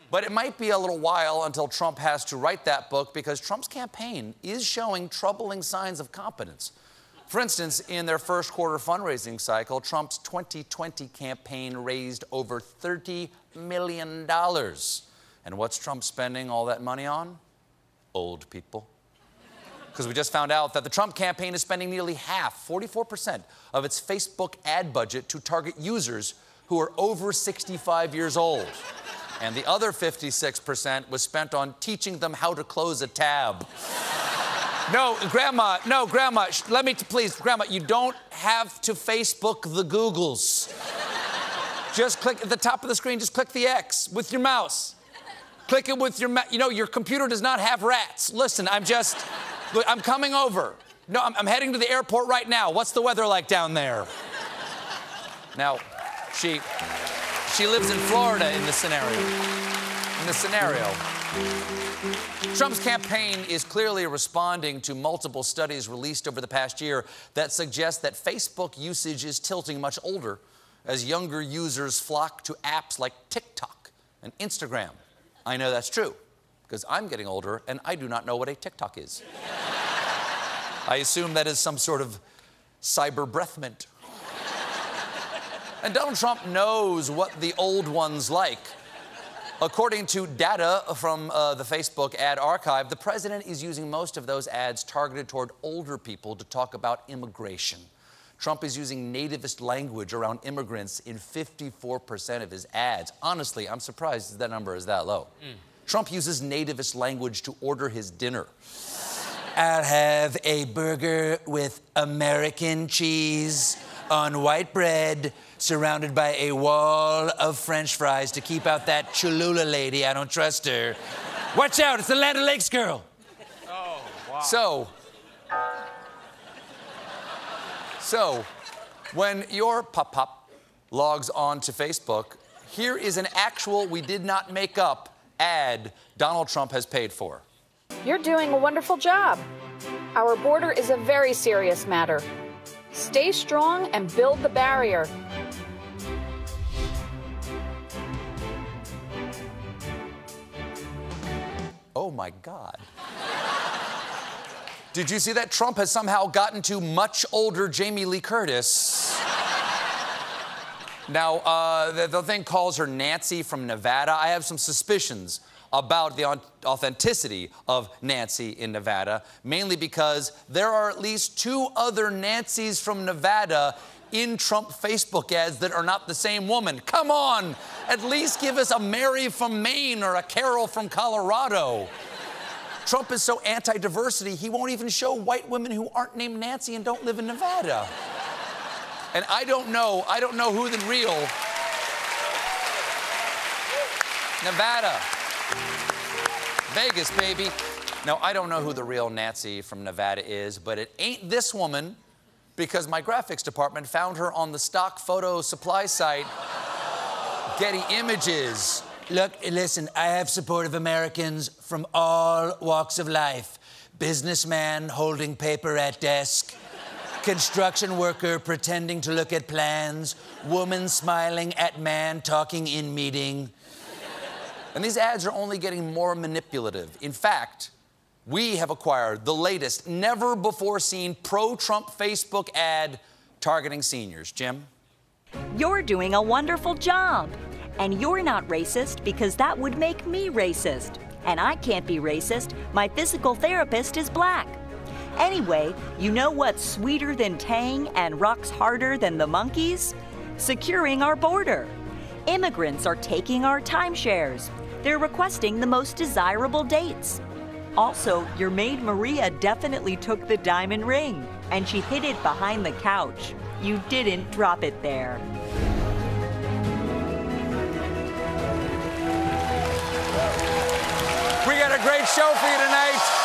But it might be a little while until Trump has to write that book because Trump's campaign is showing troubling signs of competence. For instance, in their first quarter fundraising cycle, Trump's 2020 campaign raised over $30 million. And what's Trump spending all that money on? Old people. Because we just found out that the Trump campaign is spending nearly half, 44%, of its Facebook ad budget to target users who are over 65 years old. And the other 56% was spent on teaching them how to close a tab. No, Grandma, let me, please, Grandma, you don't have to Facebook the Googles. Just click at the top of the screen, just click the X with your mouse. Click it with your you know, your computer does not have rats. Listen, I'm coming over. No, I'm heading to the airport right now. What's the weather like down there? Now, she lives in Florida in this scenario. Trump's campaign is clearly responding to multiple studies released over the past year that suggest that Facebook usage is tilting much older as younger users flock to apps like TikTok and Instagram. I know that's true because I'm getting older and I do not know what a TikTok is. I assume that is some sort of cyber breath mint. And Donald Trump knows what the old ones like. According to data from the Facebook ad archive, the president is using most of those ads targeted toward older people to talk about immigration. Trump is using nativist language around immigrants in 54% of his ads. Honestly, I'm surprised that number is that low. Trump uses nativist language to order his dinner. I'll have a burger with American cheese on white bread, surrounded by a wall of French fries to keep out that Cholula lady. I don't trust her. Watch out, it's the Land O'Lakes girl. Oh, wow. So, when your pop-pop logs on to Facebook, here is an actual, we did not make up, ad Donald Trump has paid for. You're doing a wonderful job. Our border is a very serious matter. Stay strong and build the barrier. Oh, my God. Did you see that? Trump has somehow gotten to much older Jamie Lee Curtis. Now, the thing calls her Nancy from Nevada. I have some suspicions about the authenticity of Nancy in Nevada, mainly because there are at least 2 other Nancys from Nevada in Trump Facebook ads that are not the same woman. Come on, at least give us a Mary from Maine or a Carol from Colorado. Trump is so anti-diversity, he won't even show white women who aren't named Nancy and don't live in Nevada. And I don't know who the real Nevada. Vegas, baby. Now, I don't know who the real Nancy from Nevada is, but it ain't this woman because my graphics department found her on the stock photo supply site, Getty Images. Look, listen, I have support of Americans from all walks of life. Businessman holding paper at desk, construction worker pretending to look at plans, woman smiling at man talking in meeting. And these ads are only getting more manipulative. In fact, we have acquired the latest, never-before-seen pro-Trump Facebook ad targeting seniors. Jim? You're doing a wonderful job. And you're not racist because that would make me racist. And I can't be racist. My physical therapist is black. Anyway, you know what's sweeter than Tang and rocks harder than the monkeys? Securing our border. Immigrants are taking our timeshares. They're requesting the most desirable dates. Also, your maid Maria definitely took the diamond ring, and she hid it behind the couch. You didn't drop it there. We got a great show for you tonight.